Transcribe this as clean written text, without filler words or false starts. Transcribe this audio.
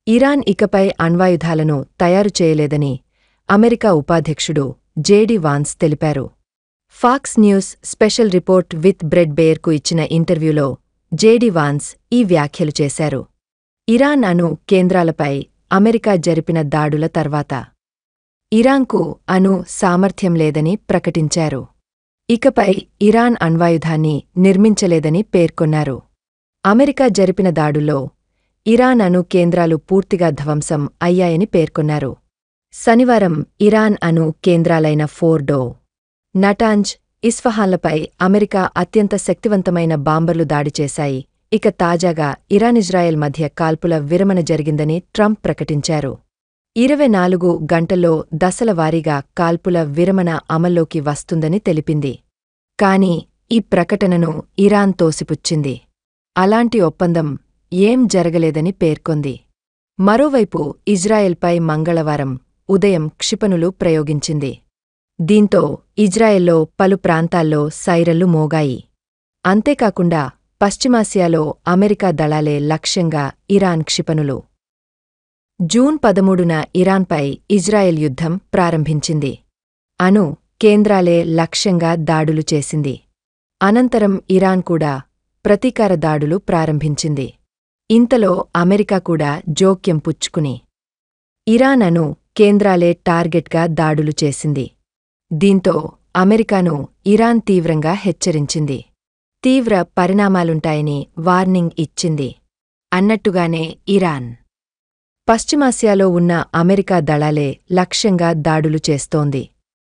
Iran ఇకపై అణ్వాయుధాలను తయారు చేయలేదని అమెరికా ఉపాధ్యక్షుడు జేడీ వాన్స్ తెలిపారు. Fox News special report with Bret బేయర్కు ఇచ్చిన ఇంటర్వ్యూలో జేడీ వాన్స్ ఈ వ్యాఖ్యలు చేశారు. ఇరాన్ అణు కేంద్రాలపై అమెరికా జరిపిన దాడుల తర్వాత ఇరాన్కు అణు సామర్థ్యం లేదని ప్రకటించారు. ఇకపై ఇరాన్ అణ్వాయుధాన్ని నిర్మించలేదని పేర్కొన్నారు. అమెరికా జరిపిన దాడుల్లో ఇరాన్ అణు కేంద్రాలు పూర్తిగా ధ్వంసం అయ్యాయని పేర్కొన్నారు. శనివారం ఇరాన్ అణు కేంద్రాలైన ఫోర్డో, నటాంజ్, ఇస్ఫహాన్లపై అమెరికా అత్యంత శక్తివంతమైన బాంబర్లు దాడి చేశాయి. ఇక తాజాగా ఇరాన్-ఇజ్రాయెల్ మధ్య కాల్పుల విరమణ జరిగిందని ట్రంప్ ప్రకటించారు. 24 గంటల్లో దశల వారీగా కాల్పుల విరమణ అమల్లోకి వస్తుందని తెలిపింది. కాని ఈ ప్రకటనను ఇరాన్ తోసిపుచ్చింది. అలాంటి ఒప్పందం ఏం జరగలేదని పేర్కొంది. మరోవైపు ఇజ్రాయెల్పై మంగళవారం ఉదయం క్షిపణులు ప్రయోగించింది. దీంతో ఇజ్రాయెల్లో పలు ప్రాంతాల్లో సైరన్లు మోగాయి. అంతేకాకుండా పశ్చిమాసియాలో అమెరికా దళాలే లక్ష్యంగా ఇరాన్ క్షిపణులు. జూన్ 13న ఇరాన్పై ఇజ్రాయెల్ యుద్ధం ప్రారంభించింది. అణు కేంద్రాలే లక్ష్యంగా దాడులు చేసింది. అనంతరం ఇరాన్ కూడా ప్రతీకార దాడులు ప్రారంభించింది. ఇంతలో అమెరికా కూడా జోక్యం పుచ్చుకుని ఇరాన్ అణు కేంద్రాలే టార్గెట్గా దాడులు చేసింది. దీంతో అమెరికాను ఇరాన్ తీవ్రంగా హెచ్చరించింది. తీవ్ర పరిణామాలుంటాయని వార్నింగ్ ఇచ్చింది. అన్నట్టుగానే ఇరాన్ పశ్చిమాసియాలో ఉన్న అమెరికా దళాలే లక్ష్యంగా దాడులు చేస్తోంది.